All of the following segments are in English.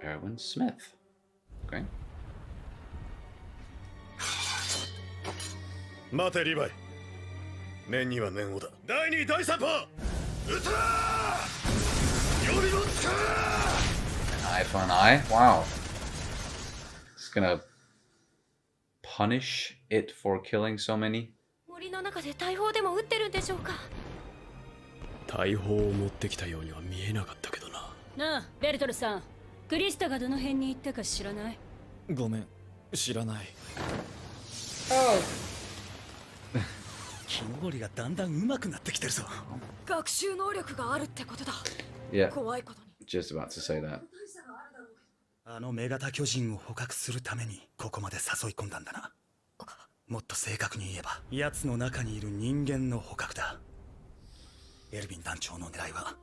Erwin Smith. Okay. 待てリヴァイ。念には念をだ。第2第3波撃つな。予備もつか。 An eye for an eye? Wow. It's gonna punish it for killing so many? 森の中で大砲でも撃ってるんでしょうか。大砲を持ってきたようには見えなかったけどな。なあ、ベルトルさん。クリスタがどの辺に行ったか知らない？ごめん、知らない。木登りがだんだん上手くなってきてるぞ。学習能力があるってことだ。Yeah, 怖いことに。 just about to say that. あの女型巨人を捕獲するためにここまで誘い込んだんだな。もっと正確に言えば、奴の中にいる人間の捕獲だ。エルヴィン団長の狙いは。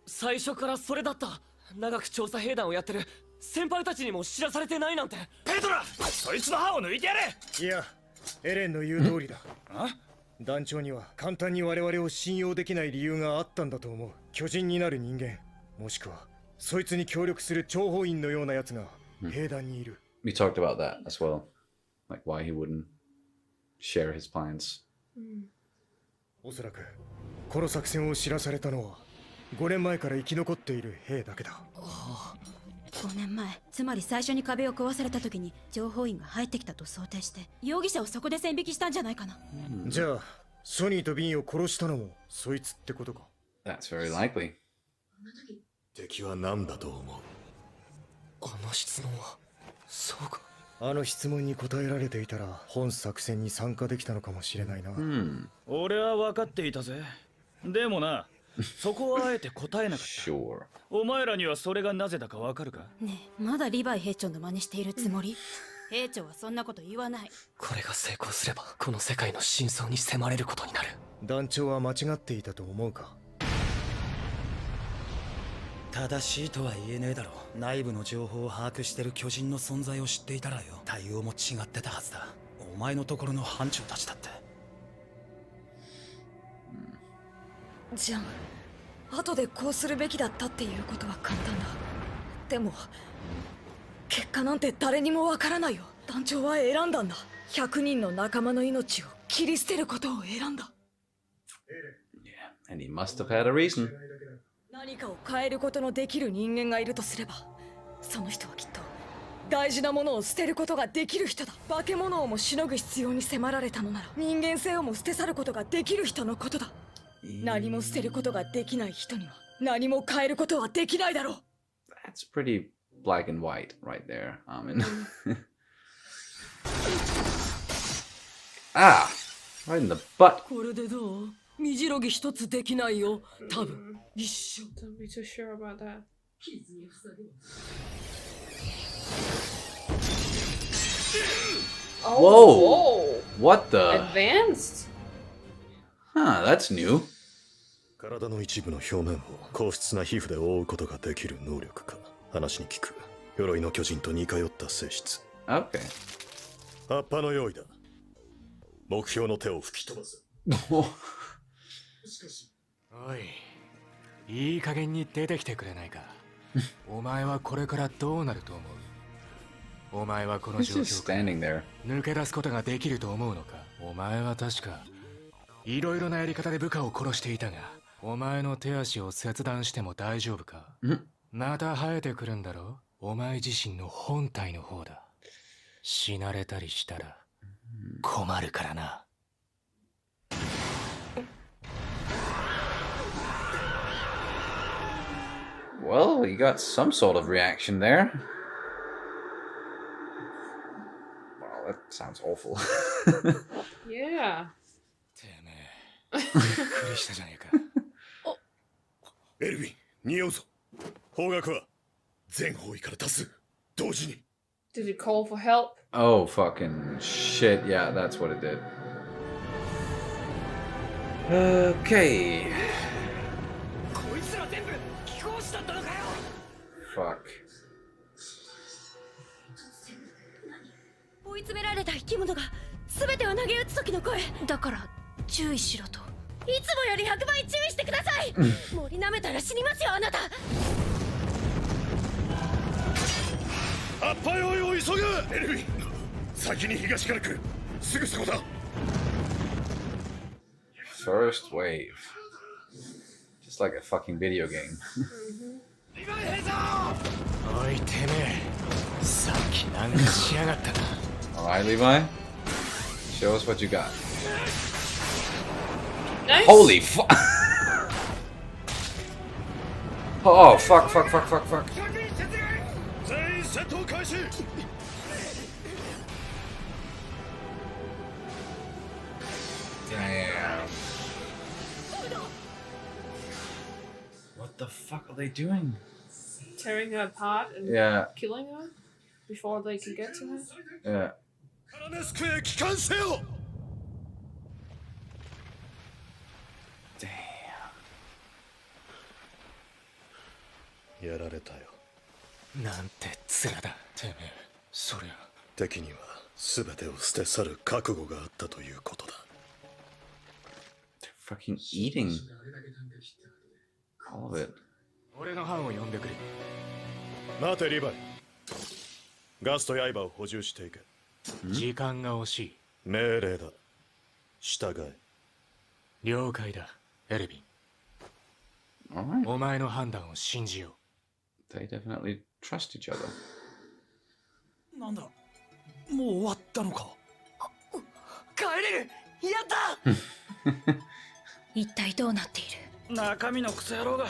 最初からそれだった。長く調査兵団をやってる先輩たちにも知らされてないなんて。ペトラ、そいつの歯を抜いてやれ。いや、エレンの言う通りだ。団長には簡単に我々を信用できない理由があったんだと思う。巨人になる人間、もしくはそいつに協力する諜報員のようなやつが兵団にいる。We talked about that as well. Like why he wouldn't share his plans. おそらくこの作戦を知らされたのは5年前から生き残っている兵だけだ。5年前、つまり最初に壁を壊された時に情報員が入ってきたと想定して容疑者をそこで線引きしたんじゃないかな。じゃあソニーとビンを殺したのもそいつってことか。 That's very likely. 敵は何だと思う？あの質問はそうか。あの質問に答えられていたら本作戦に参加できたのかもしれないな。俺は分かっていたぜ。でもな、そこはあえて答えなかった。Sure. お前らにはそれがなぜだか分かるか？ねえ、まだリヴァイ兵長の真似しているつもり？兵長はそんなこと言わない。これが成功すればこの世界の真相に迫れることになる。団長は間違っていたと思うか？正しいとは言えねえだろう。内部の情報を把握してる巨人の存在を知っていたらよ、対応も違ってたはずだ。お前のところの班長たちだって。じゃあ後でこうするべきだったっていうことは簡単だ。でも結果なんて誰にもわからないよ。団長は選んだんだ。100人の仲間の命を切り捨てることを選んだ。 Yeah, and he must have had a reason. 何かを変えることのできる人間がいるとすれば、その人はきっと大事なものを捨てることができる人だ。化け物をもしのぐ必要に迫られたのなら人間性をも捨て去ることができる人のことだ。何も捨てることができない人には何も変えることはできないだろう。 That's pretty black and white right there. Ah, right in the butt. これでどう？身じろぎ一つできないよ。多分一緒。 Don't be too sure about that. Whoa! What the? Advanced? Huh, that's new. 体の一部の表面を硬質な皮膚で覆うことができる能力か。話に聞く。鎧の巨人と似通った性質。 Okay. 葉っぱの用意だ。目標の手を吹き飛ばす。おい、いい加減に出てきてくれないか。お前はこれからどうなると思う？お前はこの He's 状 just 況から standing there. 抜け出すことができると思うのか？お前は確かいろいろなやり方で部下を殺していたが、お前の手足を切断しても大丈夫か？また生えてくるんだろ？お前自身の本体の方だ。死なれたりしたら困るからな。Well, you got some sort of reaction there. Wow, that sounds awful. Yeah. てめえ、びっくりしたじゃねえか。エルヴィン、匂うぞ。方角は全方位から多数同時に。 Did you call for help? Oh, fucking shit. Yeah, that's what it did. Okay. こいつら全部寄港したったのかよ。 Fuck. 追い詰められた生き物が全てを投げ打つ時の声だから注意しろと。いつもより100倍注意してください。森舐めたら死にますよあなた。アッパー用意を急ぐ。エルヴィン、先に東から来る。すぐそこだ。 First wave. Just like a fucking video game. おいてめえ、さっきなんかしやがったな。Alright, Levi. Show us what you got. Nice. Holy fuck! Oh, fuck, fuck, fuck, fuck, fuck. 全員戦闘開始。 Damn. What the fuck are they doing? Tearing her apart and Yeah, killing her before they can get to her. yeah. カラネスクへ帰還せよ。 Damn. やられたよ。なんて面だ、てめえ。そりゃ。敵には全てを捨て去る覚悟があったということだ。 They're fucking eating all of it. 俺の班を呼んでくれ。待てリヴァイ。ガスと刃を補充していけ。時間が惜しい。命令だ。従え。了解だ、エルヴィン。 Alright. お前の判断を信じよ They definitely trust each other. なんだ、もう終わったのか。帰れる。やった。一体どうなっている。中身のクソ野郎が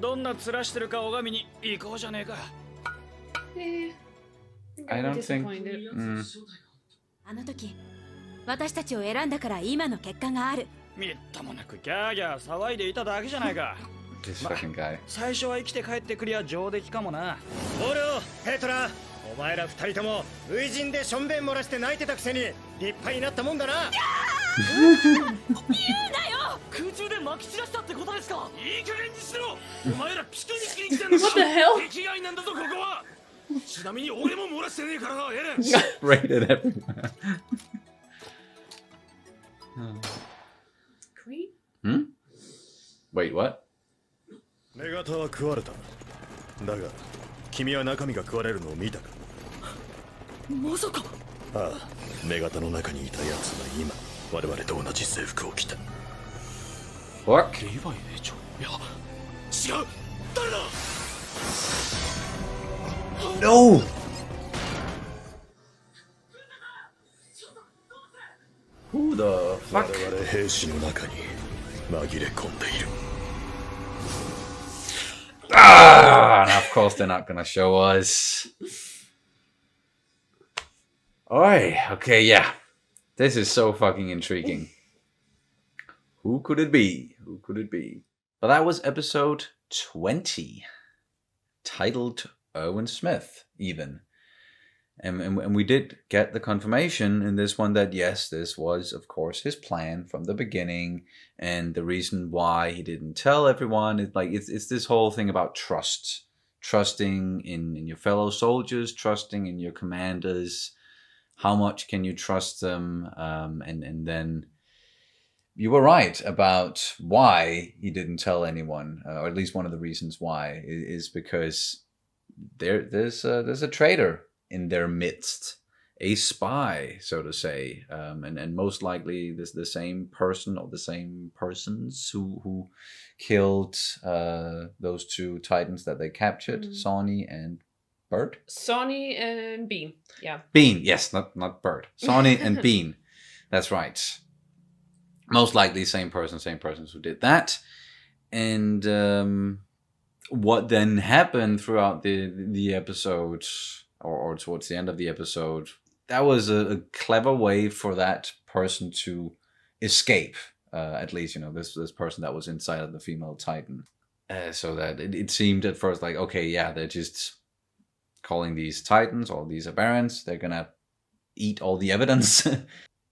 どんな面してるか拝みに行こうじゃねえか。 Eh, I I'm don't think. disappointed. Mm, あの時私たちを選んだから今の結果がある。みっともなくギャーギャー騒いでいただけじゃないか。 this fucking guy. 最初は生きて帰ってくりゃ上出来かもな。ボルオ、ペトラ、お前ら二人とも初陣でしょんべん漏らして泣いてたくせに立派になったもんだな。空中で撒き散らしたってことですか。いい加減にしろ。お前らピクニックに来てんのか。 What the hell? 敵外なんだぞここは。ちなみに俺も漏らしてねえからな、エレン。 Sprayed it everywhere. Queen? Hmm? Wait, what? 女型は食われた。だが君は中身が食われるのを見たか。まさか。ああ、女型の中にいた奴は今我々と同じ制服を着た。 Fuck? リヴァイ兵長。いや違う。誰だ。 No! Who the 我 fuck? 々兵士の中に紛れ込んでいる。 Ah! And of course they're not gonna show us. Oi, okay, yeah. This is so fucking intriguing. Who could it be? Who could it be? Well, that was episode 20, titled Erwin Smith, even. And we did get the confirmation in this one that yes, this was, of course, his plan from the beginning. And the reason why he didn't tell everyone is like, it's this whole thing about trust. Trusting in your fellow soldiers, trusting in your commanders. How much can you trust them? And then you were right about why he didn't tell anyone, or at least one of the reasons why is because there's a traitor in their midst, a spy, so to say, and most likely this the same person or the same persons who killed those two titans that they captured, Sonny and Bird. Sonny and Bean. Yeah. Bean, yes, not Bird. Sonny and Bean. That's right. Most likely same persons who did that. And what then happened throughout the episode, or towards the end of the episode, that was a clever way for that person to escape. At least, you know, this person that was inside of the female titan. So that it seemed at first like, okay, yeah, they're just calling these titans or these aberrants, they're gonna eat all the evidence.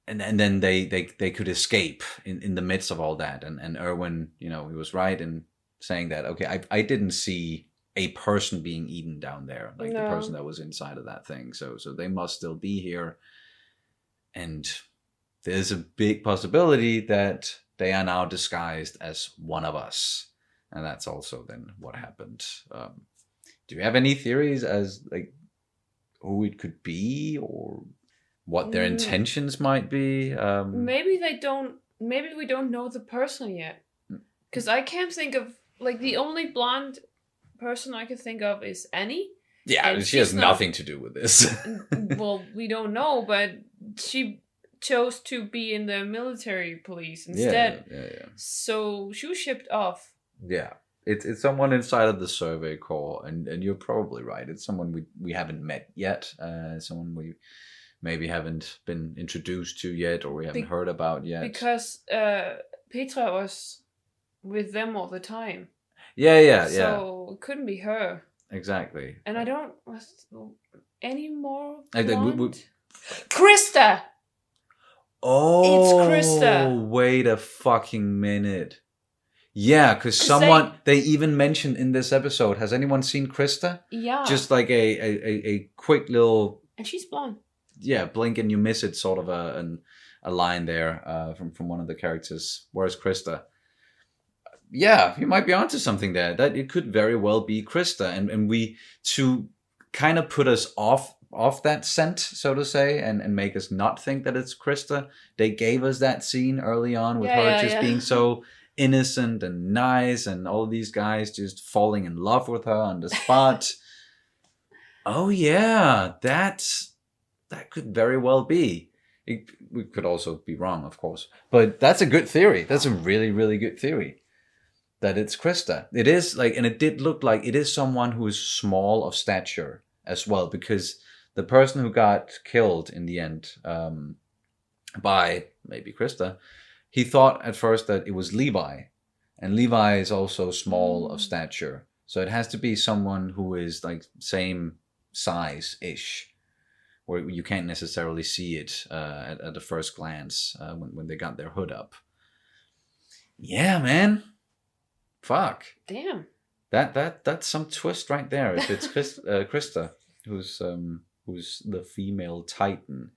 And then they could escape in the midst of all that. And Erwin, you know, he was right in saying that, okay, I didn't see a person being eaten down there, like the person that was inside of that thing. So they must still be here. And there's a big possibility that they are now disguised as one of us. And that's also then what happened. Do you have any theories as like who it could be or what their intentions might be. Maybe they don't. Maybe we don't know the person yet. Because I can't think of like the only blonde person I could think of is Annie. Yeah, and she has she's nothing to do with this. Well, we don't know, but she chose to be in the military police instead. Yeah. So she was shipped off. Yeah. It's someone inside of the Survey Corps, and you're probably right. It's someone we haven't met yet, someone we maybe haven't been introduced to yet, or we haven't heard about yet. Because Petra was with them all the time. Yeah. So it couldn't be her. Exactly. And I don't any more. Krista. Oh, it's Krista. Wait a fucking minute. Yeah, because they even mentioned in this episode. Has anyone seen Krista? Yeah. Just like a quick little. And she's blonde. Yeah, blink and you miss it. Sort of a line there from one of the characters. Where's Krista? Yeah, you might be onto something there. That it could very well be Krista, and we to kind of put us off that scent, so to say, and make us not think that it's Krista. They gave us that scene early on with her just being so innocent and nice, and all these guys just falling in love with her on the spot. Oh yeah, that could very well be. We could also be wrong, of course, but that's a good theory. That's a really, really good theory. That it's Krista. It is like, and it did look like it is someone who is small of stature as well, because the person who got killed in the end by maybe Krista, he thought at first that it was Levi, and Levi is also small of stature, so it has to be someone who is like same size-ish, where you can't necessarily see it at the first glance when they got their hood up. Yeah, man. Fuck. Damn. That's some twist right there. If it's Krista, who's the female Titan,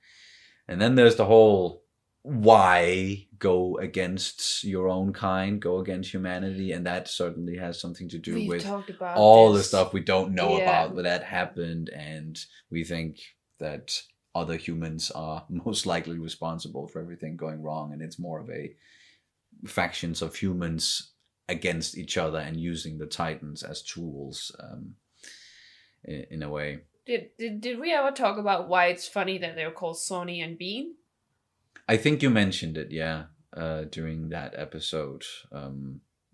and then there's the whole why go against your own kind, go against humanity, and that certainly has something to do with all the stuff we don't know about, but that happened, and we think that other humans are most likely responsible for everything going wrong, and it's more of a factions of humans against each other and using the Titans as tools in a way. Did we ever talk about why it's funny that they're called Sonny and Bean? I think you mentioned it, yeah, during that episode,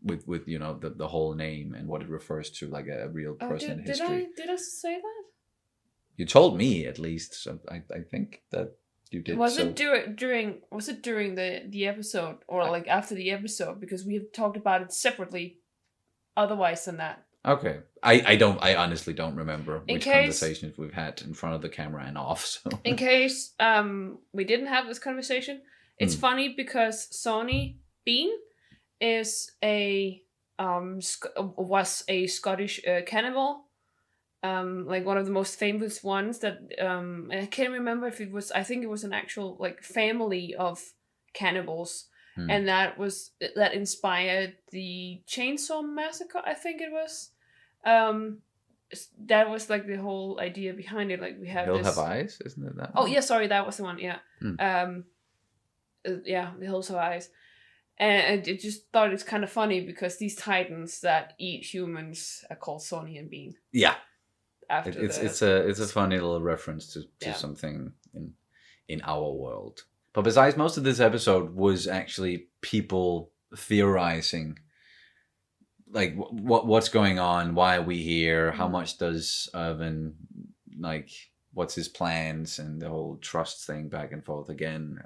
with you know the whole name and what it refers to, like a real person in history. Did I say that? You told me at least, so I think that you did. Was it during the episode, or like after the episode? Because we have talked about it separately. Otherwise than that. Okay, I honestly don't remember which conversations we've had in front of the camera and off. So in case we didn't have this conversation, it's funny because Sonny Bean is was a Scottish cannibal, like one of the most famous ones. That I can't remember if it was. I think it was an actual like family of cannibals. And that inspired the Chainsaw Massacre, I think it was. That was like the whole idea behind it. Like we have Hills Have Eyes, isn't it that? Oh yeah, sorry, that was the one. Yeah, yeah, the Hills Have Eyes, and I just thought it's kind of funny because these Titans that eat humans are called Sonny and Bean. Yeah, after it's a funny little reference to something in our world. But besides, most of this episode was actually people theorizing, like what's going on, why are we here, how much does Irvin, like, what's his plans, and the whole trust thing back and forth again.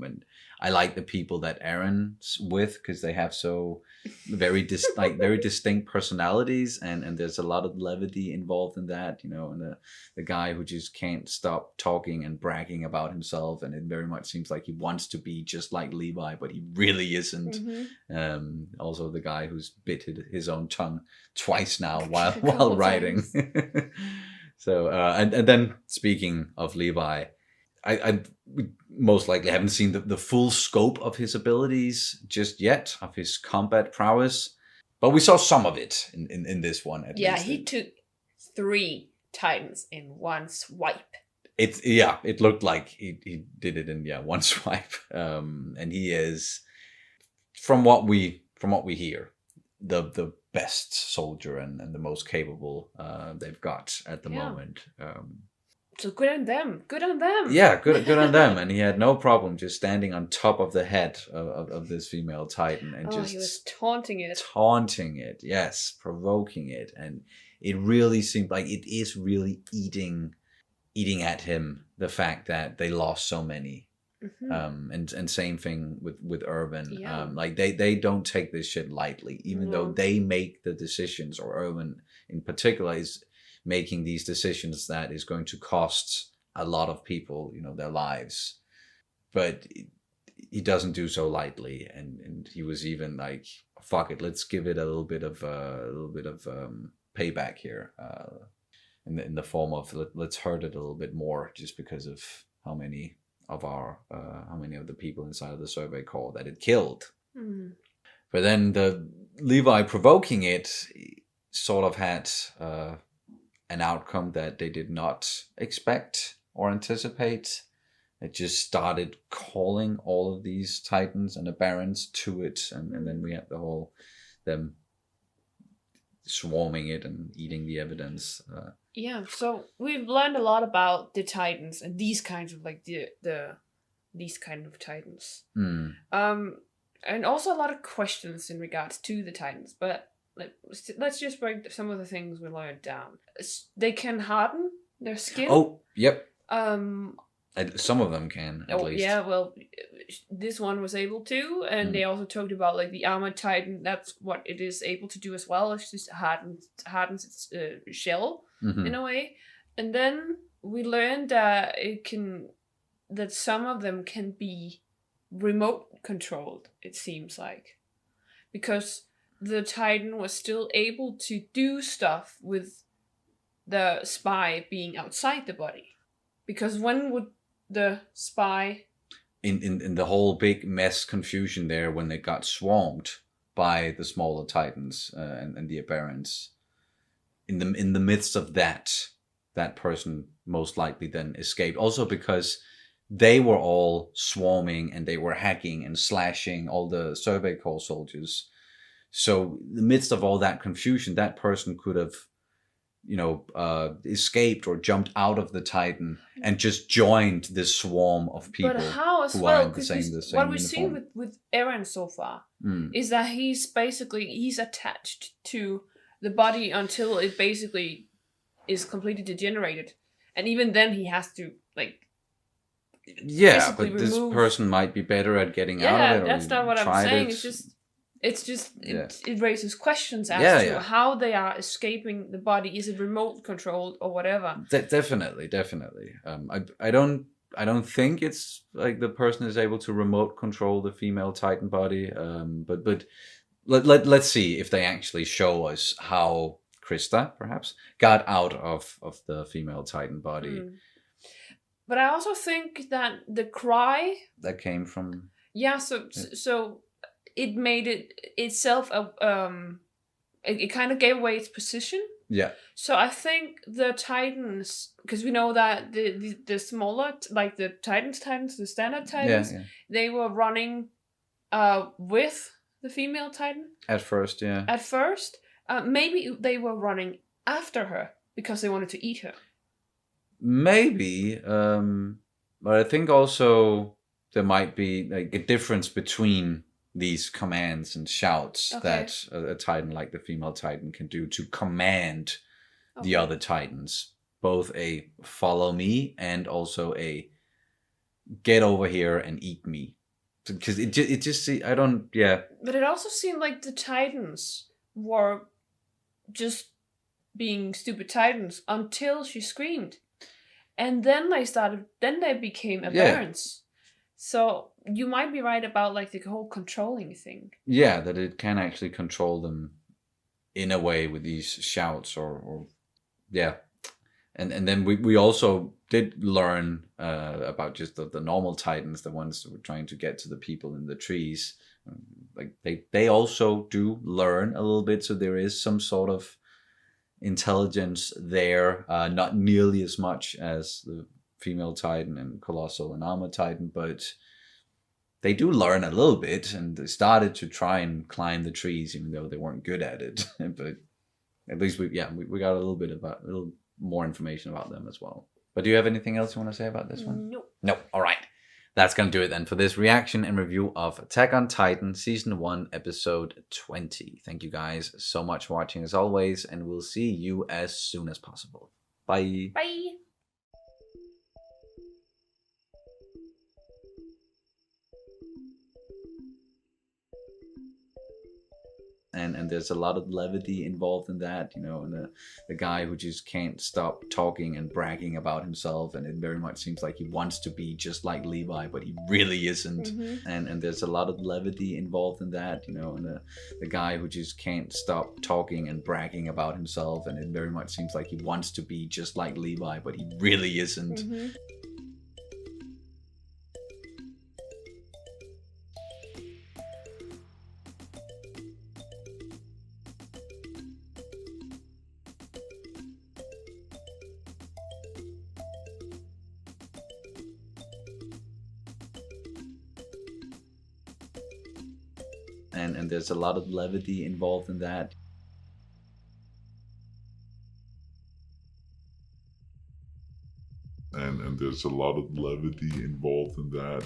And I like the people that Aaron's with because they have so very distinct personalities, and there's a lot of levity involved in that, you know, and the guy who just can't stop talking and bragging about himself, and it very much seems like he wants to be just like Levi, but he really isn't. Also the guy who's bit his own tongue twice now while writing. So and then speaking of Levi, I most likely haven't seen the full scope of his abilities just yet, of his combat prowess, but we saw some of it in this one at least. Yeah, he took 3 titans in one swipe. It looked like he did it in one swipe. And he is, from what we hear, the best soldier and the most capable they've got at the moment. So good on them. Good on them. Yeah, good on them. And he had no problem just standing on top of the head of this female titan and just he was taunting it. Taunting it, yes, provoking it. And it really seemed like it is really eating at him, the fact that they lost so many. And same thing with Irvin. Yeah. Like they don't take this shit lightly, even though they make the decisions, or Irvin in particular is making these decisions that is going to cost a lot of people, their lives. But he doesn't do so lightly, and he was even like, fuck it, let's give it a little bit of payback here, in the form of let's hurt it a little bit more, just because of how many of the people inside of the survey corps that it killed. But then the Levi provoking it sort of had an outcome that they did not expect or anticipate. It just started calling all of these titans and the barons to it, and then we had them swarming it and eating the evidence. So we've learned a lot about the titans and these kinds of like these kind of titans. And also a lot of questions in regards to the titans, but let's just break some of the things we learned down. They can harden their skin. Oh, yep. Some of them can, at least. Yeah, well, this one was able to, and they also talked about like the armored titan. That's what it is able to do as well. It's just hardens its shell in a way. And then we learned that that some of them can be remote controlled. It seems like, because the titan was still able to do stuff with the spy being outside the body. Because when would the spy... In the whole big mess confusion there, when they got swarmed by the smaller titans and the Aberrants, in the midst of that person most likely then escaped. Also because they were all swarming and they were hacking and slashing all the Survey Corps soldiers. So in the midst of all that confusion, that person could have, escaped or jumped out of the Titan and just joined this swarm of people. But how as who well? are in the same What we've uniform. seen with Eren so far is that he's attached to the body until it basically is completely degenerated, and even then he has to Yeah, but remove... this person might be better at getting out of it. Yeah, that's not what I'm saying. It raises questions as to how they are escaping the body. Is it remote controlled or whatever? Definitely. I don't think it's like the person is able to remote control the female Titan body. But let's see if they actually show us how Krista perhaps got out of the female Titan body. But I also think that the cry that came from so it made it itself it kind of gave away its position. Yeah. So I think the Titans, because we know that the smaller, like the Titans, the standard Titans, they were running with the female Titan. At first. Maybe they were running after her because they wanted to eat her. Maybe, but I think also there might be like a difference between these commands and shouts that a Titan like the female Titan can do to command the other Titans. Both a follow me and also a get over here and eat me. Because it just I don't. But it also seemed like the Titans were just being stupid Titans until she screamed. And then they became Aberrants. So you might be right about like the whole controlling thing. Yeah, that it can actually control them in a way with these shouts or And then we also did learn about just the normal Titans, the ones that were trying to get to the people in the trees. Like they also do learn a little bit, so there is some sort of intelligence there, not nearly as much as the female Titan and Colossal and Armor Titan, but they do learn a little bit, and they started to try and climb the trees, even though they weren't good at it. But at least we got a little more information about them as well. But do you have anything else you want to say about this one? No. All right. That's going to do it then for this reaction and review of Attack on Titan Season 1, Episode 20. Thank you guys so much for watching as always, and we'll see you as soon as possible. Bye. Bye. And there's a lot of levity involved in that, you know, and the guy who just can't stop talking and bragging about himself, and it very much seems like he wants to be just like Levi, but he really isn't. And there's a lot of levity involved in that, you know, and the guy who just can't stop talking and bragging about himself, and it very much seems like he wants to be just like Levi, but he really isn't. And there's a lot of levity involved in that. And there's a lot of levity involved in that.